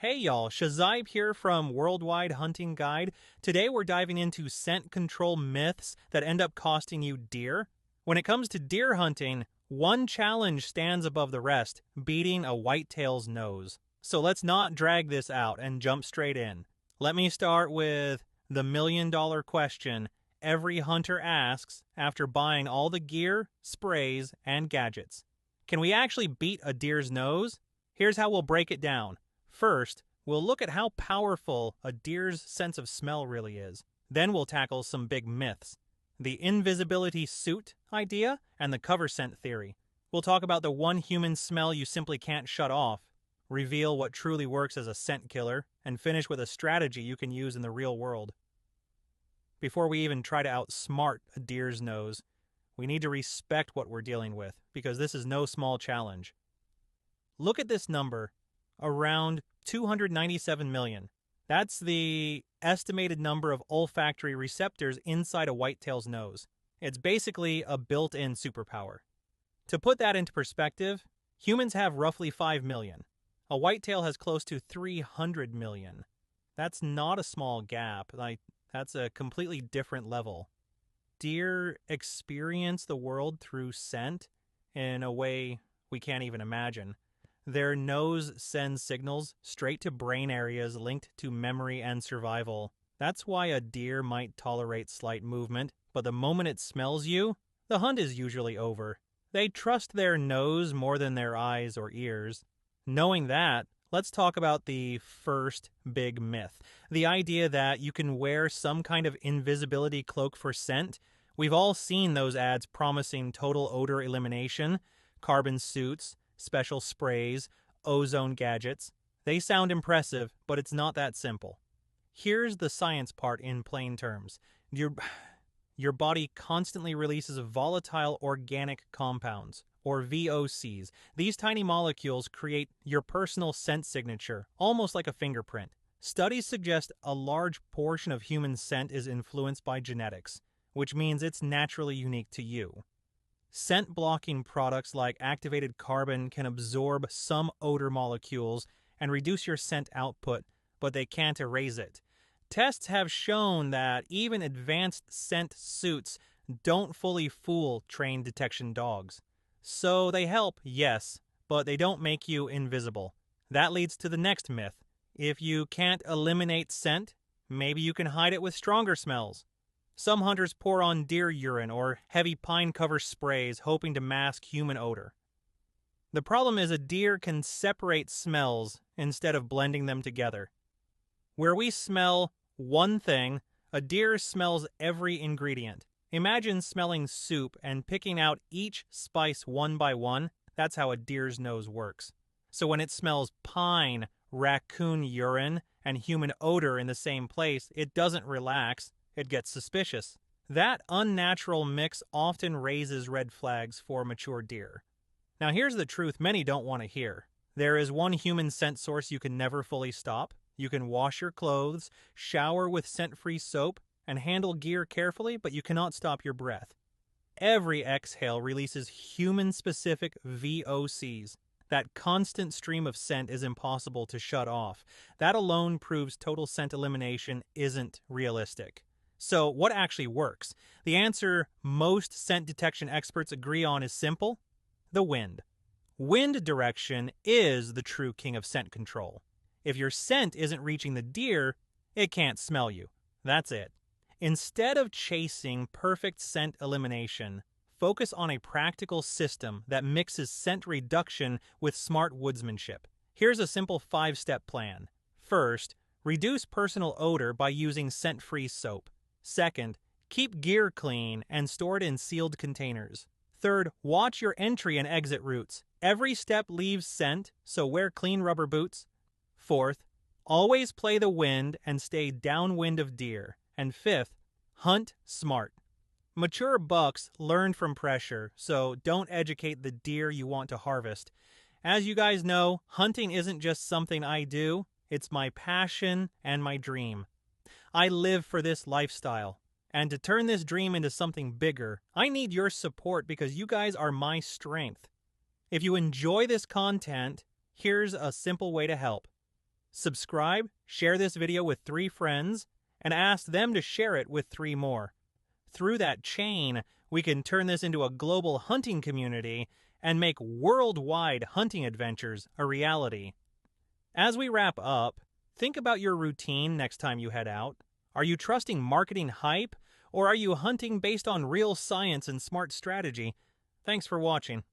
Hey y'all, Shazaib here from Worldwide Hunting Guide. Today we're diving into scent control myths that end up costing you deer. When it comes to deer hunting, one challenge stands above the rest, beating a whitetail's nose. So let's not drag this out and jump straight in. Let me start with the million-dollar question every hunter asks after buying all the gear, sprays, and gadgets. Can we actually beat a deer's nose? Here's how we'll break it down. First, we'll look at how powerful a deer's sense of smell really is. Then we'll tackle some big myths. The invisibility suit idea and the cover scent theory. We'll talk about the one human smell you simply can't shut off, reveal what truly works as a scent killer, and finish with a strategy you can use in the real world. Before we even try to outsmart a deer's nose, we need to respect what we're dealing with, because this is no small challenge. Look at this number. Around 297 million. That's the estimated number of olfactory receptors inside a whitetail's nose. It's basically a built-in superpower. To put that into perspective, humans have roughly 5 million. A whitetail has close to 300 million. That's not a small gap. That's a completely different level. Deer experience the world through scent in a way we can't even imagine. Their nose sends signals straight to brain areas linked to memory and survival. That's why a deer might tolerate slight movement, but the moment it smells you, the hunt is usually over. They trust their nose more than their eyes or ears. Knowing that, let's talk about the first big myth. The idea that you can wear some kind of invisibility cloak for scent. We've all seen those ads promising total odor elimination, carbon suits, special sprays, ozone gadgets. They sound impressive, but it's not that simple. Here's the science part in plain terms. Your body constantly releases volatile organic compounds, or VOCs. These tiny molecules create your personal scent signature, almost like a fingerprint. Studies suggest a large portion of human scent is influenced by genetics, which means it's naturally unique to you. Scent-blocking products like activated carbon can absorb some odor molecules and reduce your scent output, but they can't erase it. Tests have shown that even advanced scent suits don't fully fool trained detection dogs. So they help, yes, but they don't make you invisible. That leads to the next myth. If you can't eliminate scent, maybe you can hide it with stronger smells. Some hunters pour on deer urine or heavy pine cover sprays hoping to mask human odor. The problem is a deer can separate smells instead of blending them together. Where we smell one thing, a deer smells every ingredient. Imagine smelling soup and picking out each spice one by one. That's how a deer's nose works. So when it smells pine, raccoon urine, and human odor in the same place, it doesn't relax. It gets suspicious. That unnatural mix often raises red flags for mature deer. Now here's the truth many don't want to hear. There is one human scent source you can never fully stop. You can wash your clothes, shower with scent-free soap, and handle gear carefully, but you cannot stop your breath. Every exhale releases human-specific VOCs. That constant stream of scent is impossible to shut off. That alone proves total scent elimination isn't realistic. So what actually works? The answer most scent detection experts agree on is simple: the wind. Wind direction is the true king of scent control. If your scent isn't reaching the deer, it can't smell you. That's it. Instead of chasing perfect scent elimination, focus on a practical system that mixes scent reduction with smart woodsmanship. Here's a simple 5-step plan. First, reduce personal odor by using scent-free soap. Second, keep gear clean and store it in sealed containers. Third, watch your entry and exit routes. Every step leaves scent, so wear clean rubber boots. Fourth, always play the wind and stay downwind of deer. And fifth, hunt smart. Mature bucks learn from pressure, so don't educate the deer you want to harvest. As you guys know, hunting isn't just something I do, it's my passion and my dream. I live for this lifestyle, and to turn this dream into something bigger, I need your support because you guys are my strength. If you enjoy this content, here's a simple way to help. Subscribe, share this video with 3 friends, and ask them to share it with 3 more. Through that chain, we can turn this into a global hunting community and make worldwide hunting adventures a reality. As we wrap up, think about your routine next time you head out. Are you trusting marketing hype, or are you hunting based on real science and smart strategy? Thanks for watching.